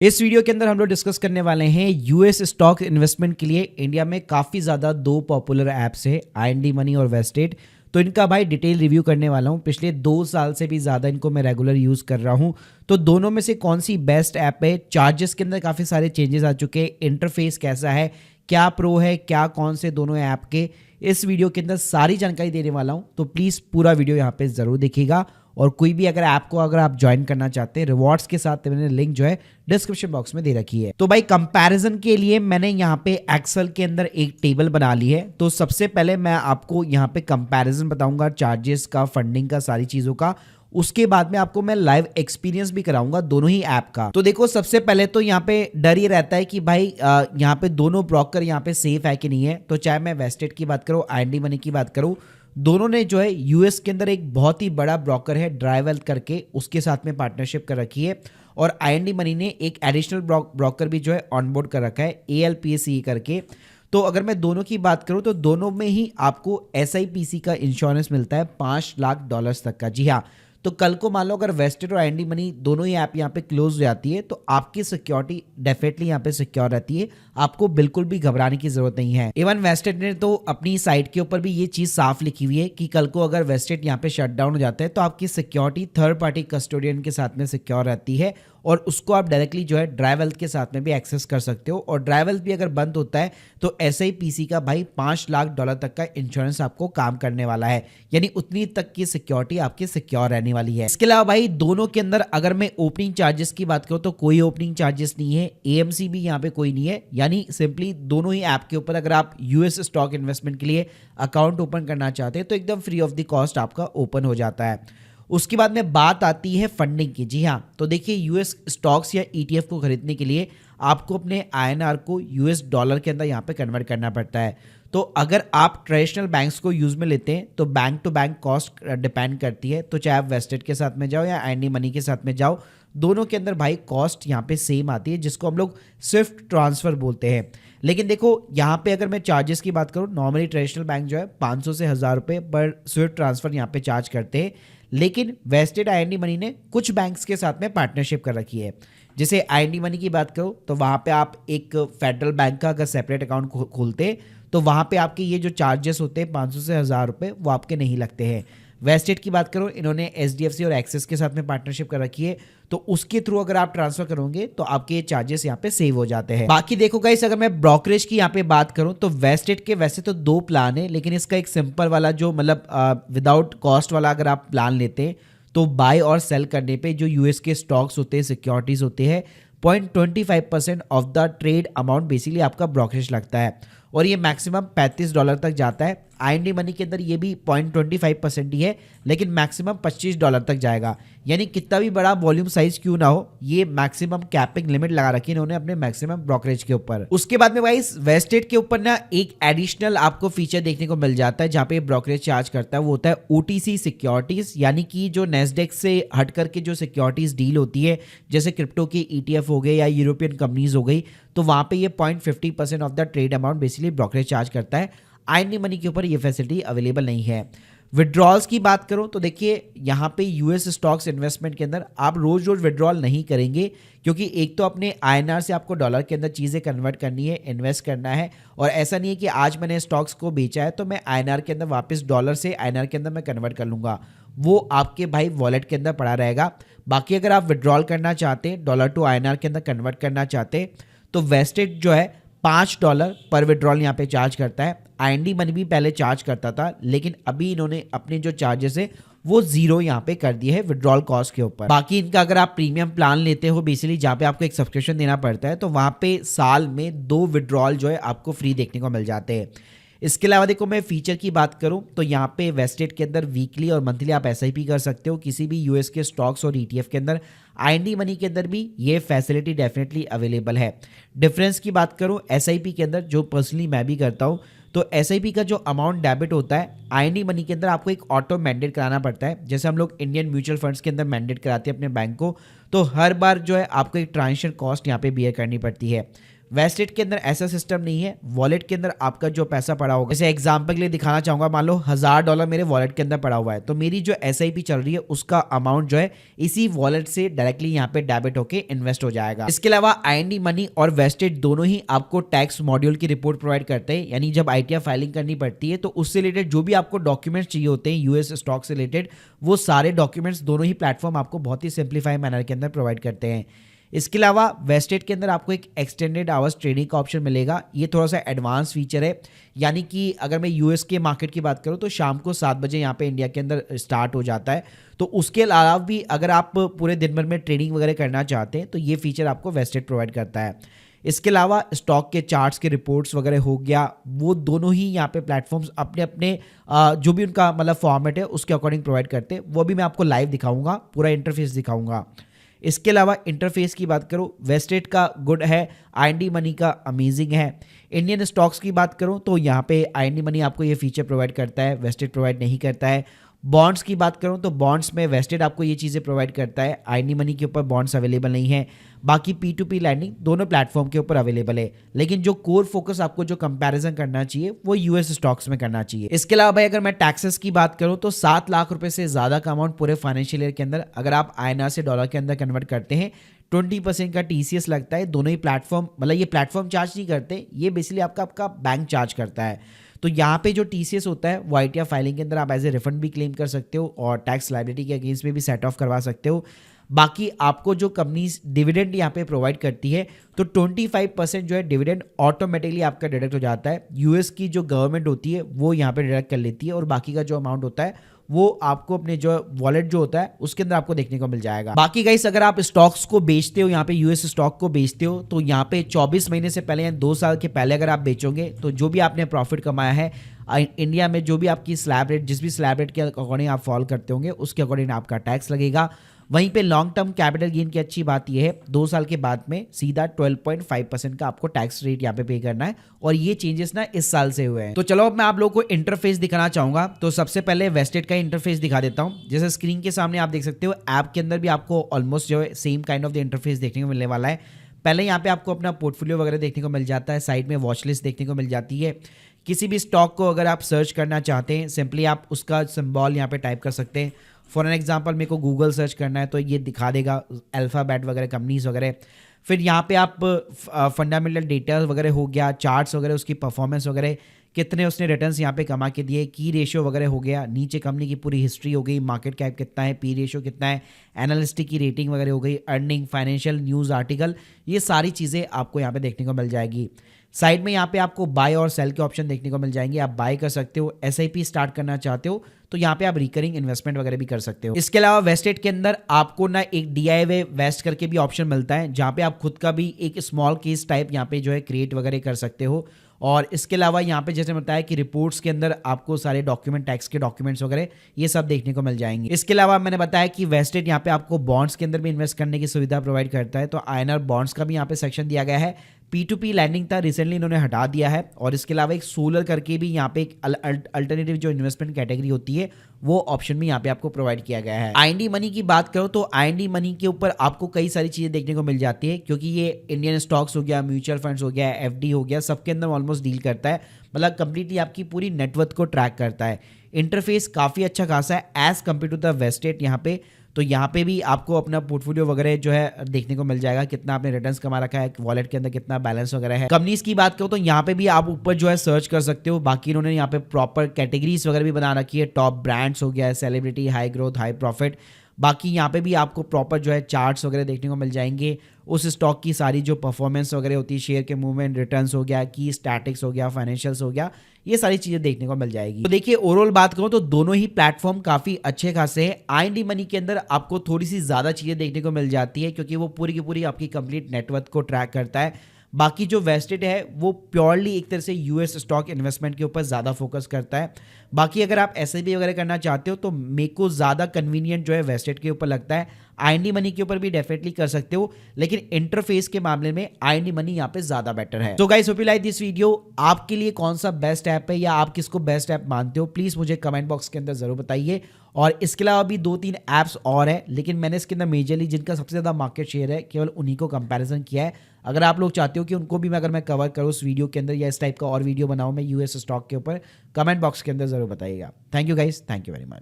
इस वीडियो के अंदर हम लोग डिस्कस करने वाले हैं यूएस स्टॉक इन्वेस्टमेंट के लिए इंडिया में काफ़ी ज़्यादा दो पॉपुलर ऐप्स है आईएनडी मनी और वेस्टेड। तो इनका भाई डिटेल रिव्यू करने वाला हूँ। पिछले 2 साल से भी ज़्यादा इनको मैं रेगुलर यूज़ कर रहा हूँ। तो दोनों में से कौन सी बेस्ट ऐप है, चार्जेस के अंदर काफ़ी सारे चेंजेस आ चुके हैं, इंटरफेस कैसा है, क्या प्रो है, क्या कौन से दोनों ऐप के, इस वीडियो के अंदर सारी जानकारी देने वाला हूँ। तो प्लीज़ पूरा वीडियो यहाँ पे ज़रूर देखिएगा। और कोई भी अगर ऐप को अगर आप ज्वाइन करना चाहते हैं रिवॉर्ड्स के साथ, मैंने लिंक जो है डिस्क्रिप्शन बॉक्स में दे रखी है। तो भाई कंपैरिजन के लिए मैंने यहाँ पे एक्सेल के अंदर एक टेबल बना ली है। तो सबसे पहले मैं आपको यहाँ पे कंपैरिजन बताऊंगा चार्जेस का, फंडिंग का, सारी चीज़ों का। उसके बाद में आपको मैं लाइव एक्सपीरियंस भी कराऊंगा दोनों ही ऐप का। तो देखो सबसे पहले तो यहाँ पे डर ये रहता है कि भाई यहाँ पे दोनों ब्रोकर यहाँ पे सेफ है कि नहीं है। तो चाहे मैं वेस्टेड की बात करूँ, आईएनडी मनी की बात करूँ, दोनों ने जो है यूएस के अंदर एक बहुत ही बड़ा ब्रोकर है ड्राई वेल्थ करके, उसके साथ में पार्टनरशिप कर रखी है। और आईएनडी मनी ने एक एडिशनल ब्रोकर भी जो है ऑनबोर्ड कर रखा है एएलपीएसई करके। तो अगर मैं दोनों की बात करूं तो दोनों में ही आपको एसआईपीसी का इंश्योरेंस मिलता है $5 लाख तक का। जी हाँ, तो कल को मान लो अगर वेस्टेड और आईएनडी मनी दोनों ही ऐप यहाँ पे क्लोज हो जाती है तो आपकी सिक्योरिटी डेफिनेटली यहाँ पे सिक्योर रहती है, आपको बिल्कुल भी घबराने की जरूरत नहीं है। इवन वेस्टेड ने तो अपनी साइट के ऊपर भी ये चीज साफ लिखी हुई है कि कल को अगर वेस्टेड यहाँ पे शट डाउन हो जाता है तो आपकी सिक्योरिटी थर्ड पार्टी कस्टोडियन के साथ में सिक्योर रहती है और उसको आप डायरेक्टली जो है ड्राई वेल्थ के साथ में भी एक्सेस कर सकते हो। और ड्राई वेल्थ भी अगर बंद होता है तो एसआईपीसी का भाई $5 लाख तक का इंश्योरेंस आपको काम करने वाला है, यानी उतनी तक की सिक्योरिटी आपकी सिक्योर रहने वाली है। इसके अलावा भाई दोनों के अंदर अगर मैं ओपनिंग चार्जेस की बात करूं तो कोई ओपनिंग चार्जेस नहीं है, एएमसी भी यहाँ पे कोई नहीं है। यानी सिंपली दोनों ही ऐप के ऊपर अगर आप यूएस स्टॉक इन्वेस्टमेंट के लिए अकाउंट ओपन करना चाहते हैं तो एकदम फ्री ऑफ द कॉस्ट आपका ओपन हो जाता है। उसके बाद में बात आती है फंडिंग की। जी हाँ, तो देखिए यूएस स्टॉक्स या ईटीएफ को खरीदने के लिए आपको अपने आईएनआर को यूएस डॉलर के अंदर यहाँ पे कन्वर्ट करना पड़ता है। तो अगर आप ट्रेडिशनल बैंक्स को यूज में लेते हैं तो bank to bank cost depend करती है। तो चाहे आप वेस्टेड के साथ में जाओ या आईएनडी मनी के साथ में जाओ, दोनों के अंदर भाई कॉस्ट यहाँ पे सेम आती है, जिसको हम लोग स्विफ्ट ट्रांसफर बोलते हैं। लेकिन देखो यहाँ पे अगर मैं चार्जेस की बात करूँ, नॉर्मली ट्रेडिशनल बैंक जो है 500 से 1000 रुपये पर स्विफ्ट ट्रांसफर यहाँ पे चार्ज करते हैं। लेकिन वेस्टेड आईएनडी मनी ने कुछ बैंक्स के साथ में पार्टनरशिप कर रखी है। जैसे आईएनडी मनी की बात करो तो वहाँ पे आप एक फेडरल बैंक का अगर सेपरेट अकाउंट खोलते तो वहाँ पे आपके ये जो चार्जेस होते हैं 500 से 1000 रुपये वो आपके नहीं लगते हैं। वेस्टेड की बात करो, इन्होंने एचडीएफसी और एक्सिस के साथ में पार्टनरशिप कर रखी है, तो उसके थ्रू अगर आप ट्रांसफर करोगे तो आपके ये चार्जेस यहाँ पे सेव हो जाते हैं। बाकी देखो गाइस, अगर मैं ब्रोकरेज की यहाँ पे बात करूँ तो वेस्टेड के वैसे तो 2 प्लान है, लेकिन इसका एक सिंपल वाला जो मतलब विदाउट कॉस्ट वाला अगर आप प्लान लेते हैं तो बाय और सेल करने पे जो यूएस के स्टॉक्स होते हैं, सिक्योरिटीज होते हैं, 0.25% of the trade amount basically आपका ब्रोकरेज लगता है और ये मैक्सिमम $35 तक जाता है। आईएनडी मनी के अंदर ये भी 0.25% ही है, लेकिन मैक्सिमम $25 तक जाएगा। यानी कितना भी बड़ा वॉल्यूम साइज क्यों ना हो, ये मैक्सिमम कैपिंग लिमिट लगा रखी है इन्होंने अपने मैक्सिमम ब्रोकरेज के ऊपर। उसके बाद में भाई वेस्टेड के ऊपर ना एक एडिशनल आपको फीचर देखने को मिल जाता है जहाँ पे ब्रोकरेज चार्ज करता है, वो होता है ओटीसी सिक्योरिटीज, यानी कि जो नेस्डेक से हट करके जो सिक्योरिटीज डील होती है, जैसे क्रिप्टो के ईटीएफ हो गए या यूरोपियन कंपनीज हो गई, तो वहां पे ये 0.50% of the trade amount basically brokerage charge करता है। आईएनडी मनी के ऊपर ये फैसिलिटी अवेलेबल नहीं है। विड्रॉल्स की बात करूं तो देखिए यहाँ पे यूएस स्टॉक्स इन्वेस्टमेंट के अंदर आप रोज रोज विड्रॉल नहीं करेंगे, क्योंकि एक तो अपने आईएनआर से आपको डॉलर के अंदर चीज़ें कन्वर्ट करनी है, इन्वेस्ट करना है, और ऐसा नहीं है कि आज मैंने स्टॉक्स को बेचा है तो मैं आईएनआर के अंदर वापस डॉलर से आईएनआर के अंदर मैं कन्वर्ट कर लूँगा, वो आपके भाई वॉलेट के अंदर पड़ा रहेगा। बाकी अगर आप विड्रॉल करना चाहते हैं, डॉलर टू आईएनआर के अंदर कन्वर्ट करना चाहते हैं, तो वेस्टेड जो है $5 पर विड्रॉल यहाँ पे चार्ज करता है। आईएनडी मनी भी पहले चार्ज करता था, लेकिन अभी इन्होंने अपने जो चार्जेस है वो 0 यहाँ पे कर दिए है विड्रॉल कॉस्ट के ऊपर। बाकी इनका अगर आप प्रीमियम प्लान लेते हो बेसिकली जहाँ पे आपको एक सब्सक्रिप्शन देना पड़ता है, तो वहाँ पे साल में 2 विड्रॉल जो है आपको फ्री देखने को मिल जाते हैं। इसके अलावा देखो मैं फीचर की बात करूं तो यहाँ पे वेस्टेड के अंदर वीकली और मंथली आप एसआईपी कर सकते हो किसी भी यूएस के स्टॉक्स और ईटीएफ के अंदर। आईएनडी मनी के अंदर भी ये फैसिलिटी डेफिनेटली अवेलेबल है। डिफरेंस की बात करूं एसआईपी के अंदर, जो पर्सनली मैं भी करता हूं, तो एसआईपी का जो अमाउंट डेबिट होता है आईएनडी मनी के अंदर आपको एक ऑटो मैंडेट कराना पड़ता है। जैसे हम लोग इंडियन म्यूचुअल फंड्स के अंदर मैंडेट कराते हैं अपने बैंक को, तो हर बार जो है आपको एक ट्रांजेक्शन कॉस्ट यहाँ पे बियर करनी पड़ती है। वेस्टेड के अंदर ऐसा सिस्टम नहीं है। वॉलेट के अंदर आपका जो पैसा पड़ा होगा, जैसे एग्जांपल के लिए दिखाना चाहूंगा, मान लो $1000 मेरे वॉलेट के अंदर पड़ा हुआ है, तो मेरी जो SIP चल रही है उसका अमाउंट जो है इसी वॉलेट से डायरेक्टली यहाँ पे डेबिट होके इन्वेस्ट हो जाएगा। इसके अलावा IND मनी और वेस्टेड दोनों ही आपको टैक्स मॉड्यूल की रिपोर्ट प्रोवाइड करते हैं, यानी जब ITR फाइलिंग करनी पड़ती है तो उससे रिलेटेड जो भी आपको डॉक्यूमेंट्स चाहिए होते हैं US स्टॉक से रिलेटेड, वो सारे डॉक्यूमेंट्स दोनों ही प्लेटफॉर्म आपको बहुत ही सिंप्लीफाई मैनर के अंदर प्रोवाइड करते हैं। इसके अलावा वेस्टेड के अंदर आपको एक एक्सटेंडेड आवर्स ट्रेडिंग का ऑप्शन मिलेगा। ये थोड़ा सा एडवांस फीचर है, यानी कि अगर मैं US के मार्केट की बात करूं तो शाम को 7 बजे यहाँ पे इंडिया के अंदर स्टार्ट हो जाता है। तो उसके अलावा भी अगर आप पूरे दिन भर में ट्रेडिंग वगैरह करना चाहते हैं तो ये फीचर आपको वेस्टेड प्रोवाइड करता है। इसके अलावा स्टॉक के चार्ट्स के रिपोर्ट्स वगैरह हो गया, वो दोनों ही यहाँ पे प्लेटफॉर्म्स अपने अपने जो भी उनका मतलब फॉर्मेट है उसके अकॉर्डिंग प्रोवाइड करते हैं। वो भी मैं आपको लाइव दिखाऊंगा, पूरा इंटरफेस दिखाऊंगा। इसके अलावा इंटरफेस की बात करूं, वेस्टेड का गुड है, IND मनी का अमेजिंग है। इंडियन स्टॉक्स की बात करूं तो यहाँ पे IND मनी आपको ये फीचर प्रोवाइड करता है, वेस्टेड प्रोवाइड नहीं करता है। बॉन्ड्स की बात करूं तो बॉन्ड्स में वेस्टेड आपको ये चीज़ें प्रोवाइड करता है, IND मनी के ऊपर बॉन्ड्स अवेलेबल नहीं है। बाकी P2P लैंडिंग दोनों प्लेटफॉर्म के ऊपर अवेलेबल है, लेकिन जो कोर फोकस आपको जो कंपैरिजन करना चाहिए वो US स्टॉक्स में करना चाहिए। इसके अलावा भाई अगर मैं टैक्सेस की बात करूं तो 7 लाख रुपए से ज़्यादा का अमाउंट पूरे फाइनेंशियल ईयर के अंदर अगर आप INR से डॉलर के अंदर कन्वर्ट करते हैं 20% का TCS लगता है। दोनों ही प्लेटफॉर्म, मतलब ये प्लेटफॉर्म चार्ज नहीं करते, ये बेसिकली आपका बैंक चार्ज करता है। तो यहाँ पे जो TCS होता है वो ITR फाइलिंग के अंदर आप एज ए रिफंड भी क्लेम कर सकते हो और टैक्स लायबिलिटी के अगेंस्ट में भी सेट ऑफ करवा सकते हो। बाकी आपको जो कंपनी डिविडेंड यहाँ पे प्रोवाइड करती है तो 25% जो है डिविडेंड ऑटोमेटिकली आपका डिडक्ट हो जाता है। US की जो गवर्नमेंट होती है वो यहाँ पे डिडक्ट कर लेती है और बाकी का जो अमाउंट होता है वो आपको अपने जो वॉलेट जो होता है उसके अंदर आपको देखने को मिल जाएगा। बाकी गाइस अगर आप स्टॉक्स को बेचते हो, यहाँ पे US स्टॉक को बेचते हो, तो यहाँ पे 24 महीने से पहले या 2 साल के पहले अगर आप बेचोगे तो जो भी आपने प्रॉफिट कमाया है इंडिया में, जो भी आपकी स्लैब रेट, जिस भी स्लैब रेट के अकॉर्डिंग आप फॉलो करते होंगे उसके अकॉर्डिंग आपका टैक्स लगेगा। वहीं पे लॉन्ग टर्म कैपिटल गेन की अच्छी बात यह है 2 साल के बाद में सीधा 12.5% का आपको टैक्स रेट यहाँ पे करना है, और ये चेंजेस ना इस साल से हुए हैं। तो चलो अब मैं आप लोगों को इंटरफेस दिखाना चाहूंगा। तो सबसे पहले वेस्टेड का इंटरफेस दिखा देता हूँ। जैसे स्क्रीन के सामने आप देख सकते हो, ऐप के अंदर भी आपको ऑलमोस्ट जो है same kind of the interface देखने को मिलने वाला है। पहले यहाँ पे आपको अपना पोर्टफोलियो वगैरह देखने को मिल जाता है, साइड में वॉच लिस्ट देखने को मिल जाती है। किसी भी स्टॉक को अगर आप सर्च करना चाहते हैं सिंपली आप उसका सिंबल यहाँ पे टाइप कर सकते हैं। फॉर एन एग्जांपल मेरे को गूगल सर्च करना है तो ये दिखा देगा अल्फाबेट वगैरह कंपनीज वगैरह। फिर यहाँ पे आप फंडामेंटल डेटा वगैरह हो गया, चार्ट्स वगैरह, उसकी परफॉर्मेंस वगैरह, कितने उसने रिटर्न्स यहाँ पे कमा के दिए, की रेशियो वगैरह हो गया, नीचे कंपनी की पूरी हिस्ट्री हो गई, मार्केट कैप कितना है, पी रेशियो कितना है, एनालिस्टिक की रेटिंग वगैरह हो गई, अर्निंग, फाइनेंशियल न्यूज़ आर्टिकल, ये सारी चीज़ें आपको यहाँ पे देखने को मिल जाएगी। साइड में यहाँ पे आपको बाय और सेल के ऑप्शन देखने को मिल जाएंगे। आप बाय कर सकते हो, SIP स्टार्ट करना चाहते हो तो यहाँ पे आप रिकरिंग इन्वेस्टमेंट वगैरह भी कर सकते हो। इसके अलावा वेस्टेड के अंदर आपको ना एक DIY वेस्ट करके भी ऑप्शन मिलता है, जहाँ पे आप खुद का भी एक स्मॉल केस टाइप यहाँ पे जो है क्रिएट वगैरह कर सकते हो। और इसके अलावा यहाँ पे जैसे बताया कि रिपोर्ट्स के अंदर आपको सारे डॉक्यूमेंट, टैक्स के डॉक्यूमेंट्स वगैरह ये सब देखने को मिल जाएंगे। इसके अलावा मैंने बताया कि वेस्टेड यहाँ पे आपको बॉन्ड्स के अंदर भी इन्वेस्ट करने की सुविधा प्रोवाइड करता है, तो INR बॉन्ड्स का भी यहाँ पे सेक्शन दिया गया है। P2P लैंडिंग था, रिसेंटली इन्होंने हटा दिया है। और इसके अलावा एक सोलर करके भी यहाँ पे एक अल्टरनेटिव जो इन्वेस्टमेंट कैटेगरी होती है वो ऑप्शन भी यहाँ पे आपको प्रोवाइड किया गया है। IND मनी की बात करो तो IND मनी के ऊपर आपको कई सारी चीजें देखने को मिल जाती है, क्योंकि ये इंडियन स्टॉक्स हो गया, म्यूचुअल फंड्स हो गया, FD हो गया, सबके अंदर ऑलमोस्ट डील करता है, मतलब कंप्लीटली आपकी पूरी नेटवर्थ को ट्रैक करता है। इंटरफेस काफी अच्छा खासा है as compare to the vested यहाँ पे। तो यहाँ पे भी आपको अपना पोर्टफोलियो वगैरह जो है देखने को मिल जाएगा, कितना आपने रिटर्न्स कमा रखा है, वॉलेट के अंदर कितना बैलेंस वगैरह है। कंपनीज की बात करो तो यहाँ पे भी आप ऊपर जो है सर्च कर सकते हो। बाकी इन्होंने यहाँ पे प्रॉपर कैटेगरीज वगैरह भी बना रखी है, टॉप ब्रांड्स हो गया, celebrity, high growth, high profit. बाकी यहाँ पे भी आपको प्रॉपर जो है चार्ट्स वगैरह देखने को मिल जाएंगे, उस स्टॉक की सारी जो परफॉर्मेंस वगैरह होती है, शेयर के मूवमेंट, रिटर्न्स हो गया, की स्टैटिक्स हो गया, फाइनेंशियल्स हो गया, ये सारी चीजें देखने को मिल जाएगी। तो देखिए ओवरऑल बात करूं तो दोनों ही प्लेटफॉर्म काफी अच्छे खासे हैं। IND मनी के अंदर आपको थोड़ी सी ज्यादा चीजें देखने को मिल जाती है, क्योंकि वो पूरी की पूरी आपकी कंप्लीट नेटवर्थ को ट्रैक करता है। बाकी जो वेस्टेड है वो प्योरली एक तरह से US स्टॉक इन्वेस्टमेंट के ऊपर ज़्यादा फोकस करता है। बाकी अगर आप SIP वगैरह करना चाहते हो तो मेरे को ज़्यादा कन्वीनियंट जो है वेस्टेड के ऊपर लगता है। IND मनी के ऊपर भी डेफिनेटली कर सकते हो, लेकिन इंटरफेस के मामले में IND मनी यहाँ पे ज़्यादा बेटर है। तो guys hope you like this video. आपके लिए कौन सा बेस्ट ऐप है या आप किसको बेस्ट ऐप मानते हो, प्लीज़ मुझे कमेंट बॉक्स के अंदर ज़रूर बताइए। और इसके अलावा भी 2-3 ऐप्स और है, लेकिन मैंने इसके अंदर मेजरली जिनका सबसे ज़्यादा मार्केट शेयर है केवल उन्हीं को कंपैरिजन किया है। अगर आप लोग चाहते हो कि उनको भी मैं कवर करूँ उस वीडियो के अंदर या इस टाइप का और वीडियो बनाऊँ मैं यूएस स्टॉक के ऊपर, कमेंट बॉक्स के अंदर ज़रूर बताइएगा। Thank you guys, thank you very much.